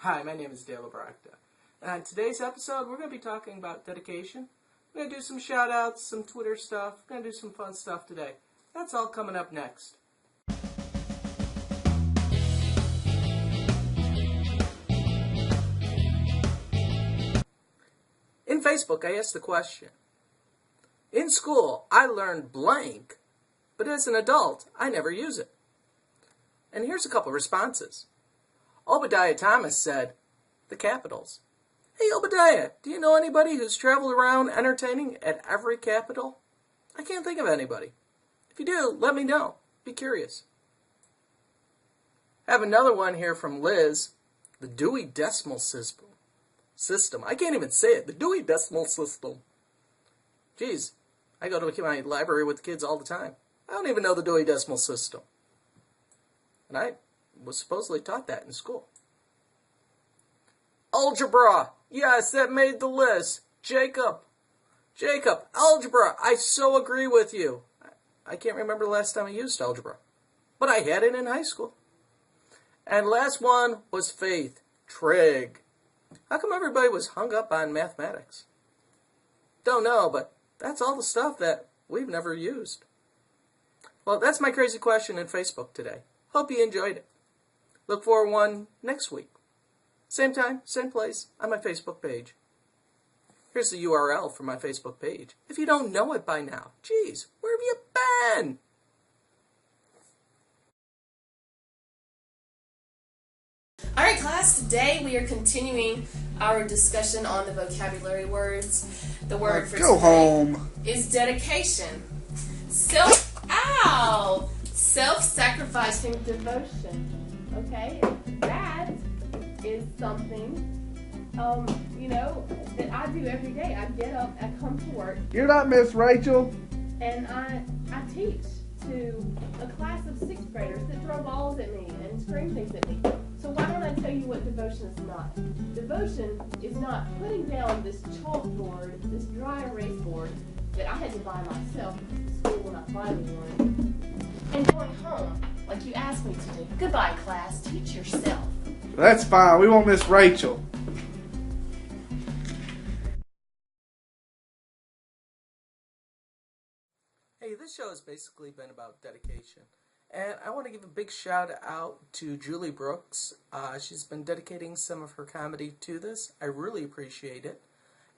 Hi, my name is Obrochta, and on today's episode we're going to be talking about dedication. We're going to do some shout outs, some Twitter stuff, we're going to do some fun stuff today. That's all coming up next. In Facebook I asked the question, in school I learned blank, but as an adult I never use it. And here's a couple responses. Obadiah Thomas said, the capitals. Hey Obadiah, do you know anybody who's traveled around entertaining at every capital? I can't think of anybody. If you do, let me know. Be curious. I have another one here from Liz. The Dewey Decimal System. I can't even say it. The Dewey Decimal System. Geez, I go to my library with the kids all the time. I don't even know the Dewey Decimal System. And I was supposedly taught that in school. Algebra. Yes, that made the list. Jacob, algebra. I so agree with you. I can't remember the last time I used algebra, but I had it in high school. And last one was faith. Trig. How come everybody was hung up on mathematics? Don't know, but that's all the stuff that we've never used. Well, that's my crazy question in Facebook today. Hope you enjoyed it. Look for one next week. Same time, same place, on my Facebook page. Here's the URL for my Facebook page. If you don't know it by now, geez, where have you been? All right, class, today we are continuing our discussion on the vocabulary words. The word for today is dedication. Self-sacrificing devotion. Okay, that is something, that I do every day. I get up, I come to work. You're not Miss Rachel. And I teach to a class of 6th graders that throw balls at me and scream things at me. So why don't I tell you what devotion is not? Devotion is not putting down this chalkboard, this dry erase board that I had to buy myself because the school will not buy me one, and going home like you asked me to do. Goodbye, class. Teach yourself. That's fine. We won't miss Rachel. Hey, this show has basically been about dedication. And I want to give a big shout out to Julie Brooks. She's been dedicating some of her comedy to this. I really appreciate it.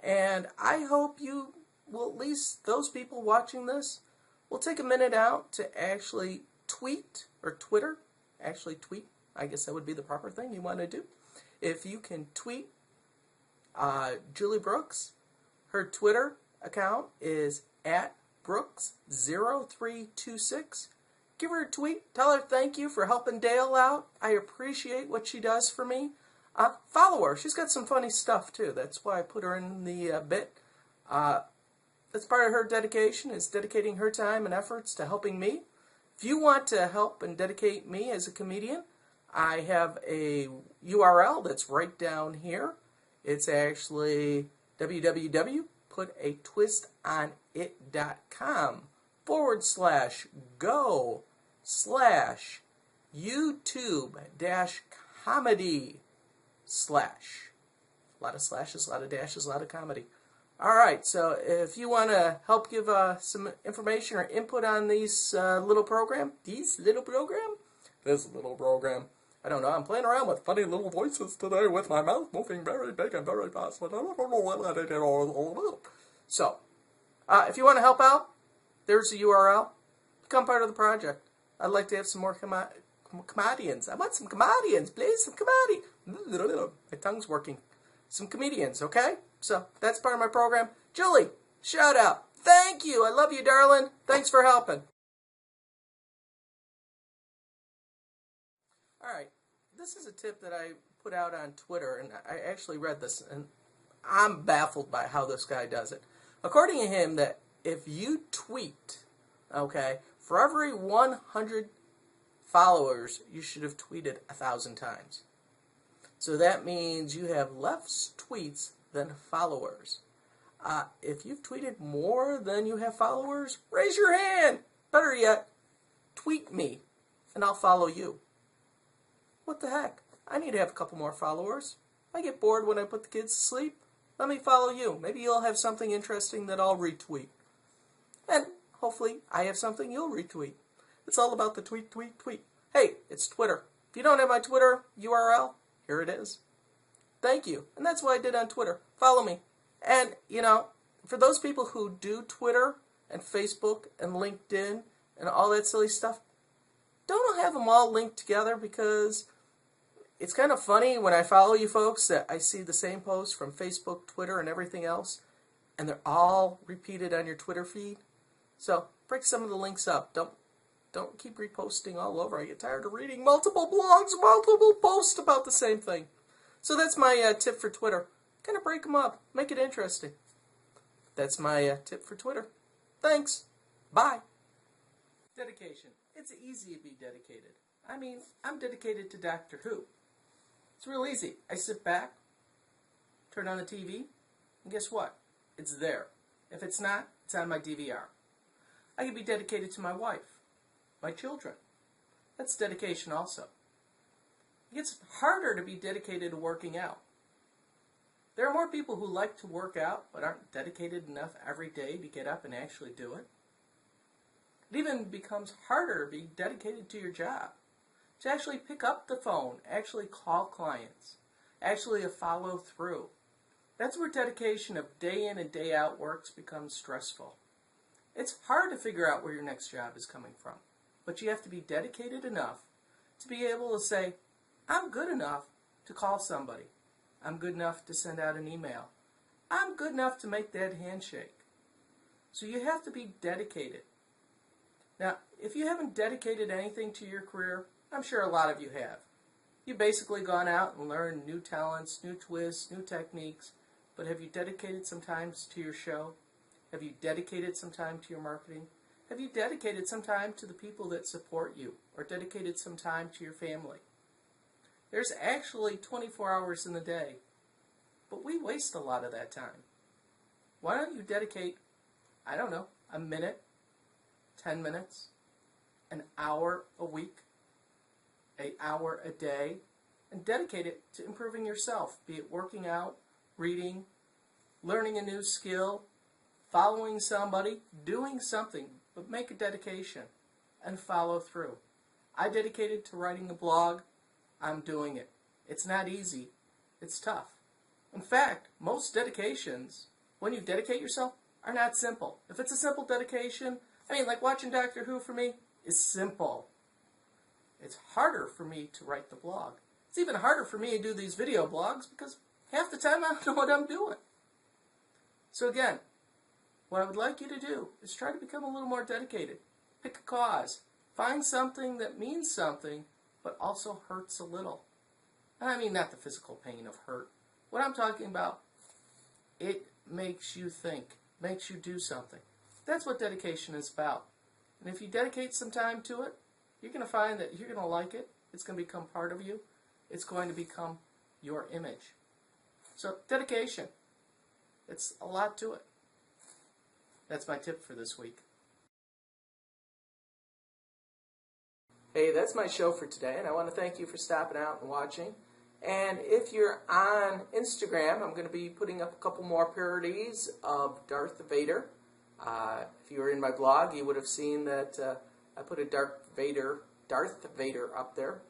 And I hope you will, at least those people watching this, will take a minute out to actually tweet or Twitter. Actually tweet. I guess that would be the proper thing you want to do. If you can tweet Julie Brooks, her Twitter account is @Brooks0326. Give her a tweet. Tell her thank you for helping Dale out. I appreciate what she does for me. Follow her. She's got some funny stuff too. That's why I put her in the bit. That's part of her dedication, is dedicating her time and efforts to helping me. If you want to help and dedicate me as a comedian, I have a URL that's right down here. It's actually www.go/YouTube-comedy/. A lot of slashes, a lot of dashes, a lot of comedy. Alright, so if you want to help give some information or input on this little program, I don't know, I'm playing around with funny little voices today with my mouth moving very big and very fast. So, if you want to help out, there's the URL. Become part of the project. I'd like to have some more comedians. I want some comedians, please, some comedy. My tongue's working. Some comedians, okay? So, that's part of my program. Julie, shout out. Thank you. I love you, darling. Thanks for helping. Alright, this is a tip that I put out on Twitter, and I actually read this, and I'm baffled by how this guy does it. According to him, that if you tweet, okay, for every 100 followers, you should have tweeted 1,000 times. So that means you have less tweets than followers. If you've tweeted more than you have followers, raise your hand. Better yet, tweet me, and I'll follow you. What the heck? I need to have a couple more followers. I get bored when I put the kids to sleep. Let me follow you. Maybe you'll have something interesting that I'll retweet. And hopefully I have something you'll retweet. It's all about the tweet, tweet, tweet. Hey, it's Twitter. If you don't have my Twitter URL, here it is. Thank you. And that's what I did on Twitter. Follow me. And, for those people who do Twitter and Facebook and LinkedIn and all that silly stuff, don't have them all linked together, because it's kind of funny when I follow you folks that I see the same posts from Facebook, Twitter, and everything else, and they're all repeated on your Twitter feed. So break some of the links up. Don't keep reposting all over. I get tired of reading multiple blogs, multiple posts about the same thing. So that's my tip for Twitter. Kind of break them up. Make it interesting. That's my tip for Twitter. Thanks. Bye. Dedication. It's easy to be dedicated. I mean, I'm dedicated to Doctor Who. It's real easy. I sit back, turn on the TV, and guess what? It's there. If it's not, it's on my DVR. I can be dedicated to my wife, my children. That's dedication also. It gets harder to be dedicated to working out. There are more people who like to work out but aren't dedicated enough every day to get up and actually do it. It even becomes harder to be dedicated to your job, to actually pick up the phone, actually call clients, actually follow through. That's where dedication of day in and day out works becomes stressful. It's hard to figure out where your next job is coming from, but you have to be dedicated enough to be able to say, I'm good enough to call somebody. I'm good enough to send out an email. I'm good enough to make that handshake. So you have to be dedicated. Now, if you haven't dedicated anything to your career, I'm sure a lot of you have. You've basically gone out and learned new talents, new twists, new techniques, but have you dedicated some time to your show? Have you dedicated some time to your marketing? Have you dedicated some time to the people that support you, or dedicated some time to your family? There's actually 24 hours in the day, but we waste a lot of that time. Why don't you dedicate, I don't know, a minute, 10 minutes, an hour a week, an hour a day, and dedicate it to improving yourself, be it working out, reading, learning a new skill, following somebody, doing something, but make a dedication and follow through. I dedicated to writing a blog. I'm doing it. It's not easy. It's tough. In fact, most dedications, when you dedicate yourself, are not simple. If it's a simple dedication, like watching Doctor Who for me is simple. It's harder for me to write the blog. It's even harder for me to do these video blogs because half the time I don't know what I'm doing. So again, what I would like you to do is try to become a little more dedicated. Pick a cause. Find something that means something, but also hurts a little. And I mean not the physical pain of hurt. What I'm talking about, it makes you think, makes you do something. That's what dedication is about. And if you dedicate some time to it, you're going to find that you're going to like it. It's going to become part of you. It's going to become your image. So dedication, it's a lot to it. That's my tip for this week. Hey, that's my show for today, and I want to thank you for stopping out and watching. And if you're on Instagram, I'm going to be putting up a couple more parodies of Darth Vader. If you were in my blog, you would have seen that I put a Darth Vader up there.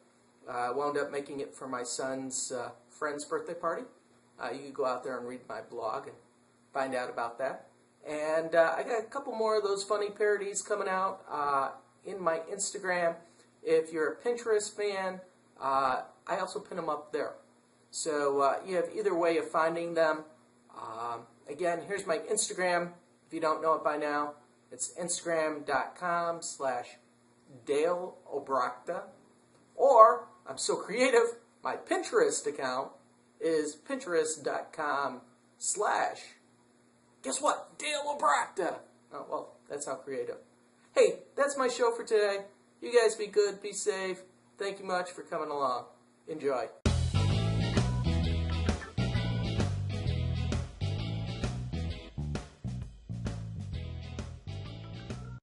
I wound up making it for my son's friend's birthday party. You can go out there and read my blog and find out about that. And I got a couple more of those funny parodies coming out in my Instagram. If you're a Pinterest fan, I also pin them up there. So you have either way of finding them. Again, here's my Instagram. If you don't know it by now, it's instagram.com/Dale Obrochta. Or, I'm so creative, my Pinterest account is pinterest.com/ guess what? Dale Obrochta. Oh, well, that's how creative. Hey, that's my show for today. You guys be good, be safe. Thank you much for coming along. Enjoy.